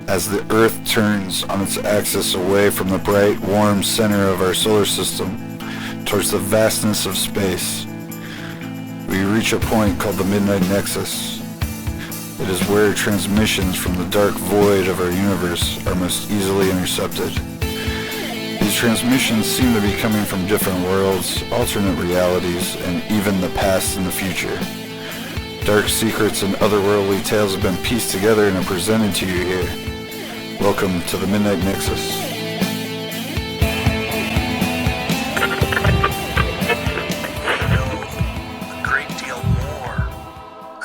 as the Earth turns on its axis away from the bright, warm center of our solar system towards the vastness of space. We reach a point called the Midnight Nexus. It is where transmissions from the dark void of our universe are most easily intercepted. These transmissions seem to be coming from different worlds, alternate realities, and even the past and the future. Dark secrets and otherworldly tales have been pieced together and are presented to you here. Welcome to the Midnight Nexus. A great deal more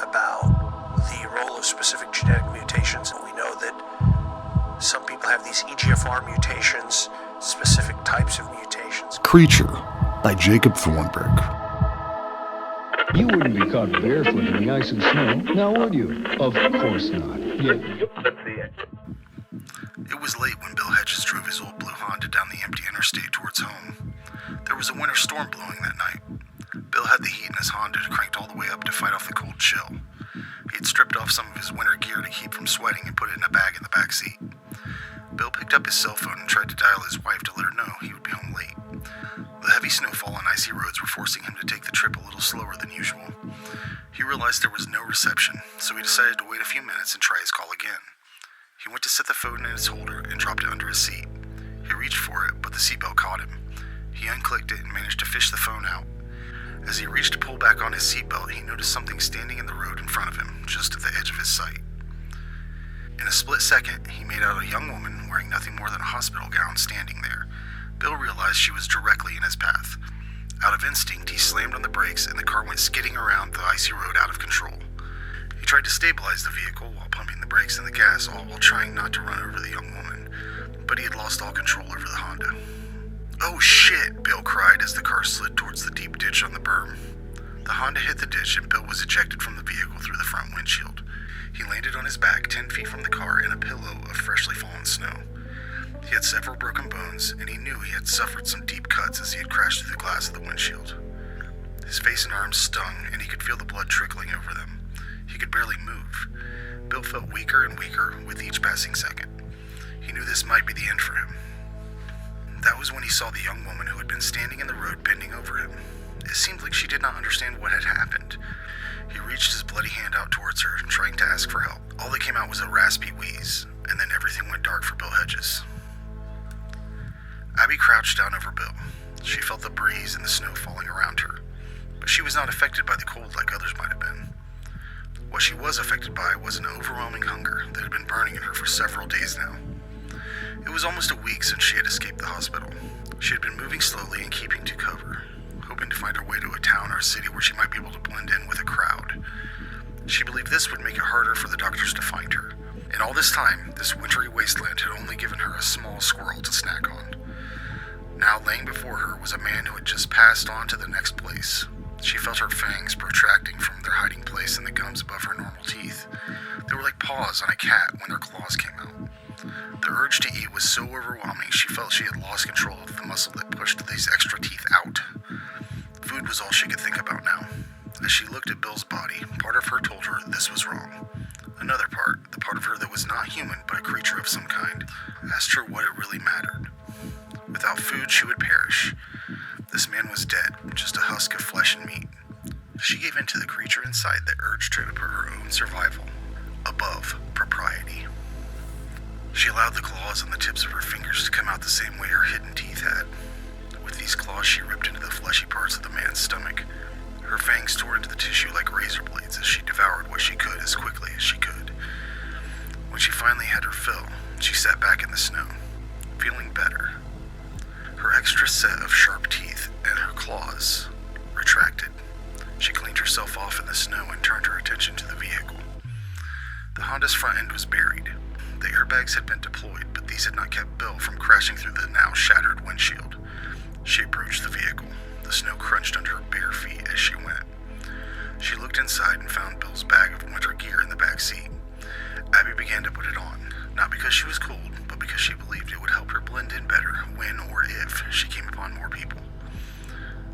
about the role of specific genetic mutations, and we know that some people have these EGFR mutations, specific types of mutations. Creature by Jacob Thornburg. You wouldn't be caught barefoot in the ice and snow, now would you? Of course not. It was late when Bill Hedges drove his old blue Honda down the empty interstate towards home. There was a winter storm blowing that night. Bill had the heat in his Honda cranked all the way up to fight off the cold chill. He had stripped off some of his winter gear to keep from sweating and put it in a bag in the back seat. Bill picked up his cell phone and tried to dial his wife to let her know he would be home late. The heavy snowfall and icy roads were forcing him to take the trip a little slower than usual. He realized there was no reception, so he decided to wait a few minutes and try his call again. He went to set the phone in its holder and dropped it under his seat. He reached for it, but the seatbelt caught him. He unclicked it and managed to fish the phone out. As he reached to pull back on his seatbelt, he noticed something standing in the road in front of him, just at the edge of his sight. In a split second, he made out a young woman wearing nothing more than a hospital gown standing there. Bill realized she was directly in his path. Out of instinct, he slammed on the brakes and the car went skidding around the icy road out of control. He tried to stabilize the vehicle while pumping the brakes and the gas, all while trying not to run over the young woman, but he had lost all control over the Honda. "Oh shit!" Bill cried as the car slid towards the deep ditch on the berm. The Honda hit the ditch and Bill was ejected from the vehicle through the front windshield. He landed on his back 10 feet from the car in a pillow of freshly fallen snow. He had several broken bones, and he knew he had suffered some deep cuts as he had crashed through the glass of the windshield. His face and arms stung, and he could feel the blood trickling over them. He could barely move. Bill felt weaker and weaker with each passing second. He knew this might be the end for him. That was when he saw the young woman who had been standing in the road bending over him. It seemed like she did not understand what had happened. He reached his bloody hand out towards her, trying to ask for help. All that came out was a raspy wheeze, and then everything went dark for Bill Hedges. Abby crouched down over Bill. She felt the breeze and the snow falling around her, but she was not affected by the cold like others might have been. What she was affected by was an overwhelming hunger that had been burning in her for several days now. It was almost a week since she had escaped the hospital. She had been moving slowly and keeping to cover, hoping to find her way to a town or a city where she might be able to blend in with a crowd. She believed this would make it harder for the doctors to find her. And all this time, this wintry wasteland had only given her a small squirrel to snack on. Now laying before her was a man who had just passed on to the next place. She felt her fangs protracting from their hiding place in the gums above her normal teeth. They were like paws on a cat when their claws came out. The urge to eat was so overwhelming she felt she had lost control of the muscle that pushed these extra teeth out. Food was all she could think about now. As she looked at Bill's body, part of her told her this was wrong. Another part, the part of her that was not human but a creature of some kind, asked her what it really mattered. Without food, she would perish. This man was dead, just a husk of flesh and meat. She gave in to the creature inside that urged her to put her own survival above propriety. She allowed the claws on the tips of her fingers to come out the same way her hidden teeth had. With these claws, she ripped into the fleshy parts of the man's stomach. Her fangs tore into the tissue like razor blades as she devoured what she could as quickly as she could. When she finally had her fill, she sat back in the snow, feeling better. Her extra set of sharp teeth and her claws retracted. She cleaned herself off in the snow and turned her attention to the vehicle. The Honda's front end was buried. The airbags had been deployed, but these had not kept Bill from crashing through the now shattered windshield. She approached the vehicle. The snow crunched under her bare feet as she went. She looked inside and found Bill's bag of winter gear in the back seat. Abby began to put it on, not because she was cold, but because she believed it would help her blend in better when or if she came upon more people.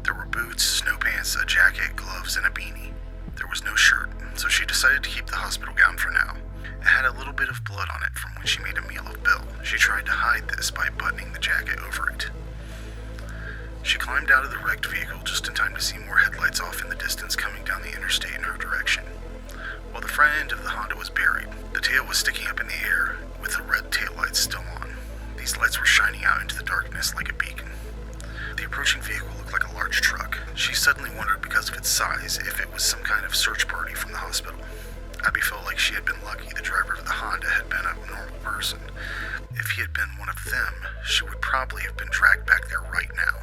There were boots, snow pants, a jacket, gloves, and a beanie. There was no shirt, so she decided to keep the hospital gown for now, It had a little bit of blood on it from when she made a meal of Bill. She tried to hide this by buttoning the jacket over it. She climbed out of the wrecked vehicle just in time to see more headlights off in the distance coming down the interstate in her direction. While the front end of the Honda was buried, the tail was sticking up in the air with the red taillights still on. These lights were shining out into the darkness like a beacon. The approaching vehicle looked like a large truck. She suddenly wondered, because of its size, if it was some kind of search party from the hospital. Abby felt like she had been lucky the driver of the Honda had been a normal person. If he had been one of them, she would probably have been dragged back there right now.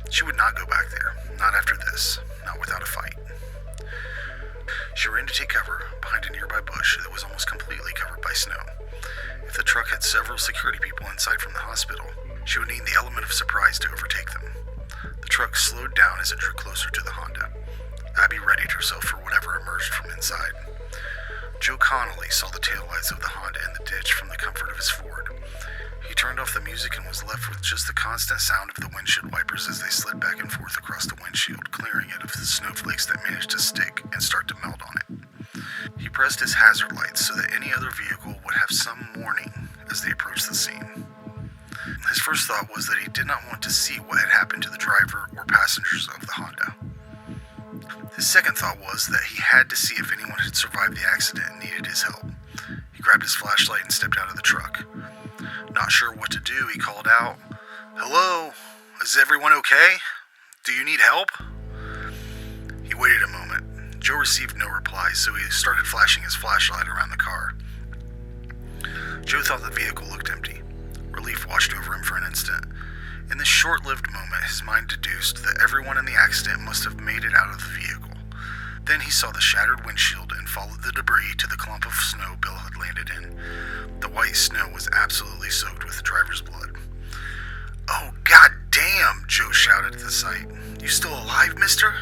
She would not go back there, not after this, not without a fight. She ran to take cover behind a nearby bush that was almost completely covered by snow. If the truck had several security people inside from the hospital, she would need the element of surprise to overtake them. The truck slowed down as it drew closer to the Honda. Abby readied herself for whatever emerged from inside. Joe Connolly saw the taillights of the Honda in the ditch from the comfort of his Ford. He turned off the music and was left with just the constant sound of the windshield wipers as they slid back and forth across the windshield, clearing it of the snowflakes that managed to stick and start to melt on it. He pressed his hazard lights so that any other vehicle would have some warning as they approached the scene. His first thought was that he did not want to see what had happened to the driver or passengers of the Honda. His second thought was that he had to see if anyone had survived the accident and needed his help. He grabbed his flashlight and stepped out of the truck. Not sure what to do, he called out, "Hello? Is everyone okay? Do you need help?" He waited a moment. Joe received no reply, so he started flashing his flashlight around the car. Joe thought the vehicle looked empty. Relief washed over him for an instant. In this short-lived moment, his mind deduced that everyone in the accident must have made it out of the vehicle. Then he saw the shattered windshield and followed the debris to the clump of snow Bill had landed in. The white snow was absolutely soaked with the driver's blood. "Oh, god damn!" Joe shouted at the sight. "You still alive, mister?"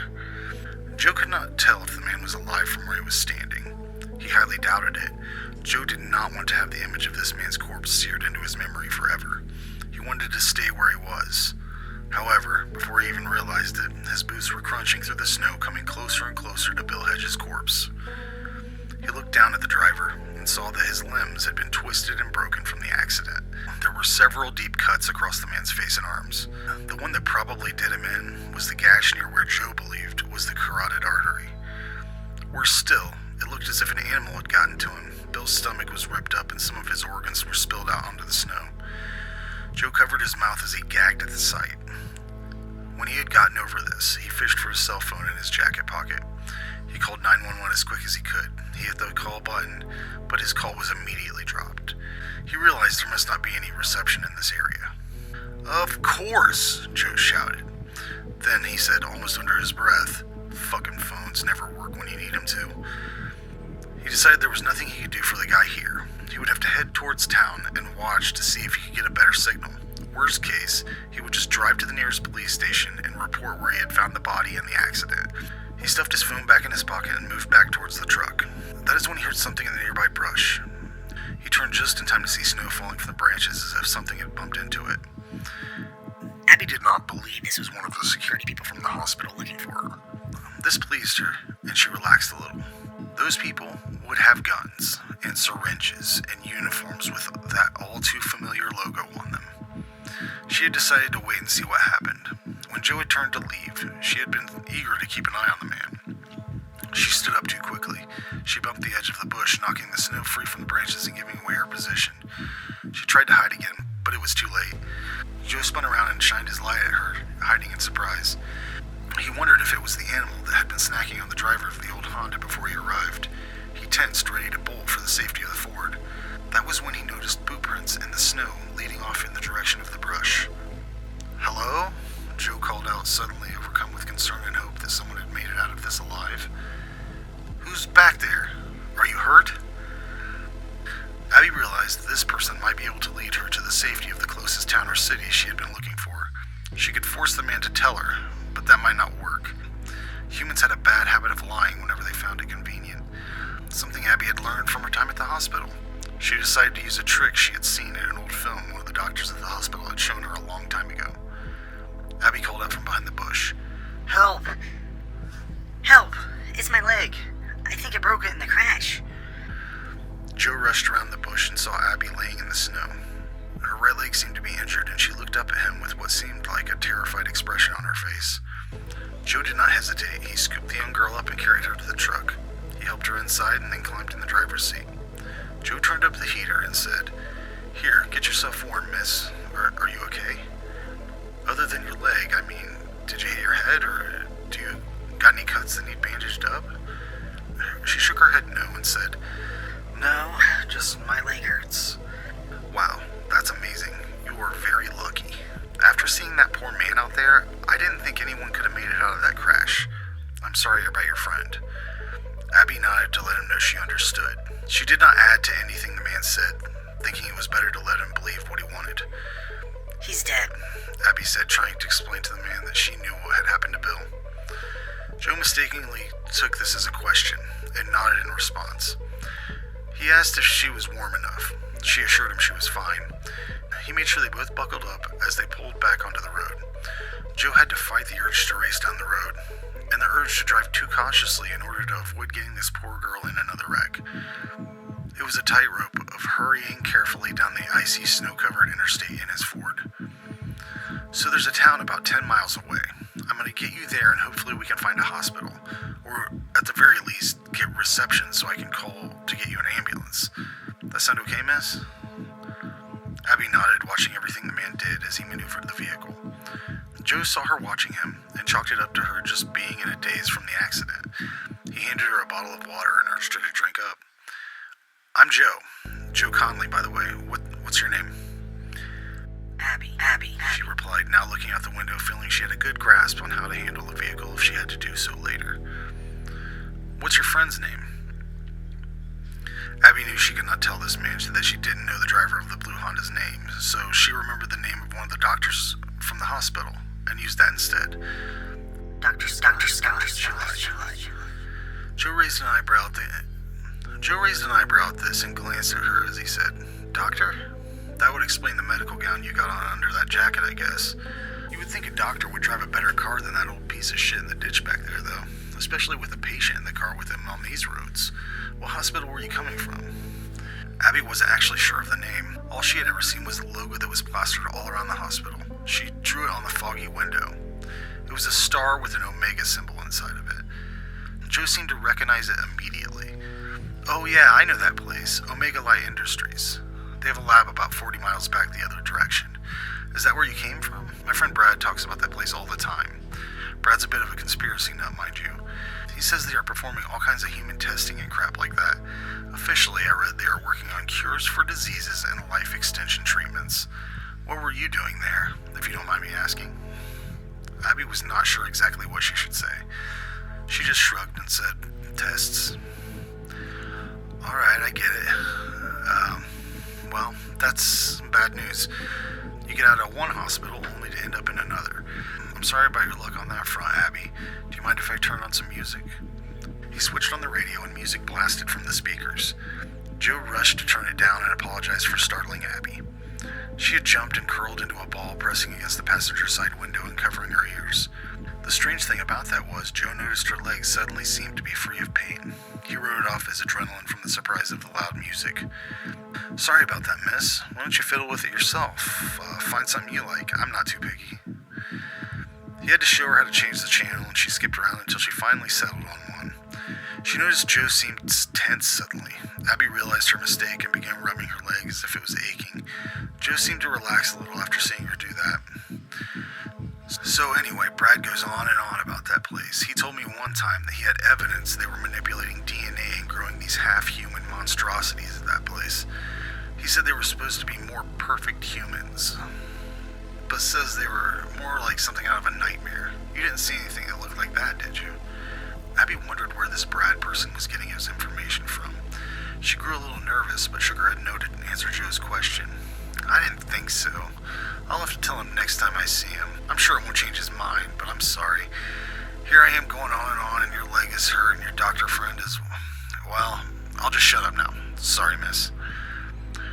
Joe could not tell if the man was alive from where he was standing. He highly doubted it. Joe did not want to have the image of this man's corpse seared into his memory forever. He wanted to stay where he was. However, before he even realized it, his boots were crunching through the snow, coming closer and closer to Bill Hedges' corpse. He looked down at the driver and saw that his limbs had been twisted and broken from the accident. There were several deep cuts across the man's face and arms. The one that probably did him in was the gash near where Joe believed was the carotid artery. Worse still, it looked as if an animal had gotten to him. Bill's stomach was ripped up and some of his organs were spilled out onto the snow. Joe covered his mouth as he gagged at the sight. When he had gotten over this, he fished for his cell phone in his jacket pocket. He called 911 as quick as he could. He hit the call button, but his call was immediately dropped. He realized there must not be any reception in this area. "Of course," Joe shouted. Then he said, almost under his breath, "Fucking phones never work when you need them to." He decided there was nothing he could do for the guy here. He would have to head towards town and watch to see if he could get a better signal. Worst case, he would just drive to the nearest police station and report where he had found the body in the accident. He stuffed his phone back in his pocket and moved back towards the truck. That is when he heard something in the nearby brush. He turned just in time to see snow falling from the branches as if something had bumped into it. Abby did not believe this was one of the security people from the hospital looking for her. This pleased her, and she relaxed a little. Those people would have guns and syringes and uniforms with that all-too-familiar logo on them. She had decided to wait and see what happened. When Joe had turned to leave, she had been eager to keep an eye on the man. She stood up too quickly. She bumped the edge of the bush, knocking the snow free from the branches and giving away her position. She tried to hide again, but it was too late. Joe spun around and shined his light at her, hiding in surprise. He wondered if it was the animal that had been snacking on the driver of the old Honda before he arrived. He tensed, ready to bolt for the safety of the Ford. That was when he noticed boot prints in the snow leading off in the direction of the brush. "Hello?" Joe called out, suddenly overcome with concern and hope that someone had made it out of this alive. "Who's back there? Are you hurt?" Abby realized this person might be able to lead her to the safety of the closest town or city she had been looking for. She could force the man to tell her, but that might not work. Humans had a bad habit of lying whenever they found it convenient, something Abby had learned from her time at the hospital. She decided to use a trick she had seen in an old film one of the doctors at the hospital had shown her a long time ago. Abby called out from behind the bush. "Help! Help! It's my leg. I think I broke it in the crash." Joe rushed around the bush and saw Abby laying in the snow. Her right leg seemed to be injured, and she looked up at him with what seemed like a terrified expression on her face. Joe did not hesitate. He scooped the young girl up and carried her to the truck. He helped her inside and then climbed in the driver's seat. Joe turned up the heater and said, "Here, get yourself warm, miss. Are you okay? Other than your leg, I mean, did you hit your head, or do you got any cuts that need bandaged up?" She shook her head no and said, "No, just my leg hurts." "Wow, that's amazing. You were very lucky. After seeing that poor man out there, I didn't think anyone could have made it out of that crash. I'm sorry about your friend." Abby nodded to let him know she understood. She did not add to anything the man said, thinking it was better to let him believe what he wanted. "He's dead," Abby said, trying to explain to the man that she knew what had happened to Bill. Joe mistakenly took this as a question and nodded in response. He asked if she was warm enough. She assured him she was fine. He made sure they both buckled up as they pulled back onto the road. Joe had to fight the urge to race down the road, and the urge to drive too cautiously in order to avoid getting this poor girl in another wreck. It was a tightrope of hurrying carefully down the icy, snow-covered interstate in his Ford. "So there's a town about 10 miles away. I'm going to get you there, and hopefully we can find a hospital, or at the very least, get reception so I can call to get you an ambulance. That sound okay, miss?" Abby nodded, watching everything the man did as he maneuvered the vehicle. Joe saw her watching him and chalked it up to her just being in a daze from the accident. He handed her a bottle of water and urged her to drink up. "I'm Joe. Joe Conley, by the way. What's your name?" Abby. She replied, now looking out the window, feeling she had a good grasp on how to handle the vehicle if she had to do so later. "What's your friend's name?" Abby knew she could not tell this man that she didn't know the driver of the blue Honda's name, so she remembered the name of one of the doctors from the hospital and used that instead. Dr. Scott. She lied. Joe raised an eyebrow at this and glanced at her as he said, "Doctor? That would explain the medical gown you got on under that jacket, I guess. You would think a doctor would drive a better car than that old piece of shit in the ditch back there, though, especially with a patient in the car with him on these roads. What hospital were you coming from?" Abby wasn't actually sure of the name. All she had ever seen was the logo that was plastered all around the hospital. She drew it on the foggy window. It was a star with an omega symbol inside of it. Joe seemed to recognize it immediately. "Oh yeah, I know that place. Omega Light Industries. They have a lab about 40 miles back the other direction. Is that where you came from? My friend Brad talks about that place all the time. Brad's a bit of a conspiracy nut, mind you. He says they are performing all kinds of human testing and crap like that. Officially, I read they are working on cures for diseases and life extension treatments. What were you doing there, if you don't mind me asking?" Abby was not sure exactly what she should say. She just shrugged and said, "Tests." "Alright, I get it. Well, that's bad news. You get out of one hospital only to end up in another. I'm sorry about your luck on that front, Abby. Do you mind if I turn on some music?" He switched on the radio and music blasted from the speakers. Joe rushed to turn it down and apologized for startling Abby. She had jumped and curled into a ball, pressing against the passenger side window and covering her ears. The strange thing about that was Joe noticed her legs suddenly seemed to be free of pain. He wrote it off as adrenaline from the surprise of the loud music. "Sorry about that, miss. Why don't you fiddle with it yourself? Find something you like. I'm not too picky." He had to show her how to change the channel, and she skipped around until she finally settled on one. She noticed Joe seemed tense suddenly. Abby realized her mistake and began rubbing her leg as if it was aching. Joe seemed to relax a little after seeing her do that. "So anyway, Brad goes on and on about that place. He told me one time that he had evidence they were manipulating DNA and growing these half-human monstrosities at that place. He said they were supposed to be more perfect humans, but says they were more like something out of a nightmare. You didn't see anything that looked like that, did you?" Abby wondered where this Brad person was getting his information from. She grew a little nervous, but shook her head no to answer Joe's question. "I didn't think so. I'll have to tell him next time I see him. I'm sure it won't change his mind, but I'm sorry. Here I am going on, and your leg is hurt, and your doctor friend is... Well, I'll just shut up now. Sorry, miss."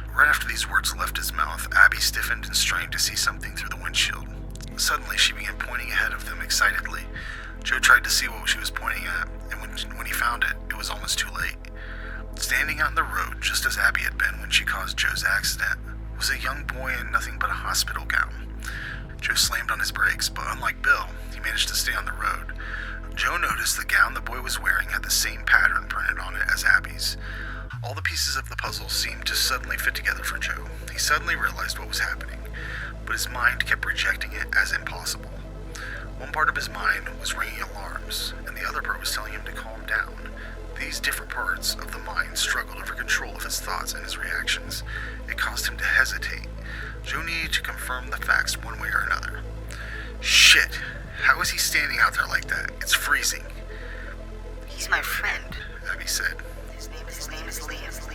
Right after these words left his mouth, Abby stiffened and strained to see something through the windshield. Suddenly, she began pointing ahead of them excitedly. Joe tried to see what she was pointing at, and when he found it, it was almost too late. Standing on the road, just as Abby had been when she caused Joe's accident, was a young boy in nothing but a hospital gown. Joe slammed on his brakes, but unlike Bill, he managed to stay on the road. Joe noticed the gown the boy was wearing had the same pattern printed on it as Abby's. All the pieces of the puzzle seemed to suddenly fit together for Joe. He suddenly realized what was happening, but his mind kept rejecting it as impossible. One part of his mind was ringing alarms, and the other part was telling him to calm down. These different parts of the mind struggled over control of his thoughts and his reactions. It caused him to hesitate. Joe needed to confirm the facts one way or another. Shit! How is he standing out there like that? It's freezing. He's my friend. Abby said. His name is Liam.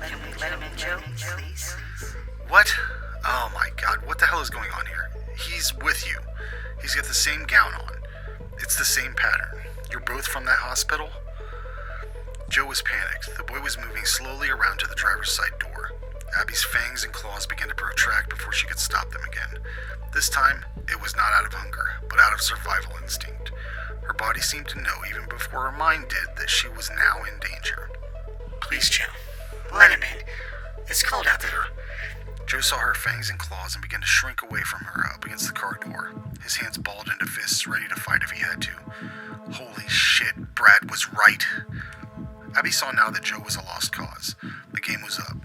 Can we let him in, Joe, please? What? Oh my god, what the hell is going on here? He's with you. He's got the same gown on. It's the same pattern. You're both from that hospital? Joe was panicked. The boy was moving slowly around to the driver's side door. Abby's fangs and claws began to protract before she could stop them again. This time, it was not out of hunger, but out of survival instinct. Her body seemed to know even before her mind did that she was now in danger. Please, Joe. Let him in. It's cold out there. Joe saw her fangs and claws and began to shrink away from her up against the car door. His hands balled into fists, ready to fight if he had to. Holy shit, Brad was right. Abby saw now that Joe was a lost cause. The game was up.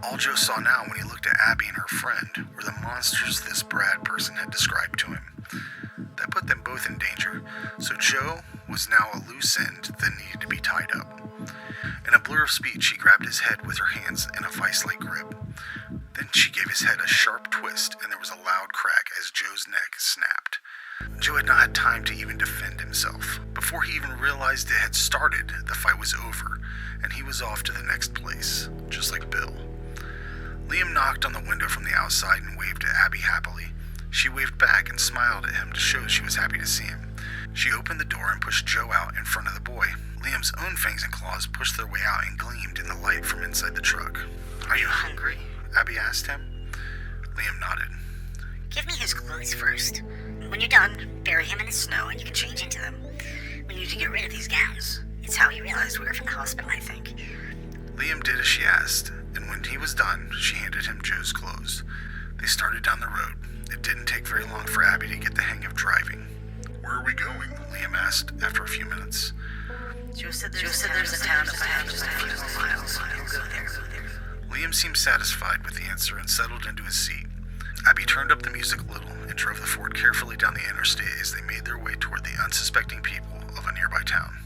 All Joe saw now when he looked at Abby and her friend were the monsters this Brad person had described to him. That put them both in danger, so Joe was now a loose end that needed to be tied up. In a blur of speech, she grabbed his head with her hands in a vice-like grip. Then she gave his head a sharp twist, and there was a loud crack as Joe's neck snapped. Joe had not had time to even defend himself. Before he even realized it had started, the fight was over, and he was off to the next place, just like Bill. Liam knocked on the window from the outside and waved at Abby happily. She waved back and smiled at him to show she was happy to see him. She opened the door and pushed Joe out in front of the boy. Liam's own fangs and claws pushed their way out and gleamed in the light from inside the truck. Are you hungry? Abby asked him. Liam nodded. Give me his clothes first. When you're done, bury him in the snow and you can change into them. We need to get rid of these gowns. It's how he realized we were from the hospital, I think. Liam did as she asked, and when he was done, she handed him Joe's clothes. They started down the road. It didn't take very long for Abby to get the hang of driving. Where are we going? Liam asked after a few minutes. Joe said there's a town up ahead just a few more miles. We'll go there. Liam seemed satisfied with the answer and settled into his seat. Abby turned up the music a little and drove the Ford carefully down the interstate as they made their way toward the unsuspecting people of a nearby town.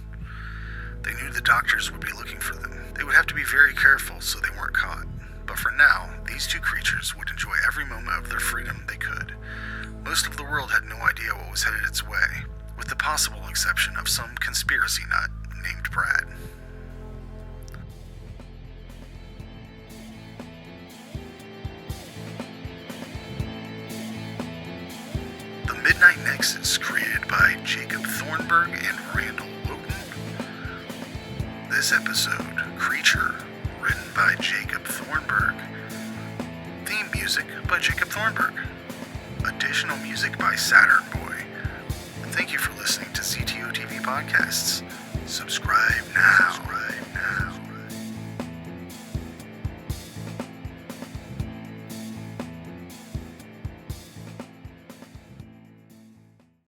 They knew the doctors would be looking for them. They would have to be very careful so they weren't caught. But for now, these two creatures would enjoy every moment of their freedom they could. Most of the world had no idea what was headed its way, with the possible exception of some conspiracy nut named Brad. The Midnight Nexus, created by Jacob Thornburg and Randal Woten. This episode, Creature, written by Jacob Thornburg. Theme music by Jacob Thornburg. Additional music by Saturn Boy. Thank you for listening to CTO TV Podcasts. Subscribe now.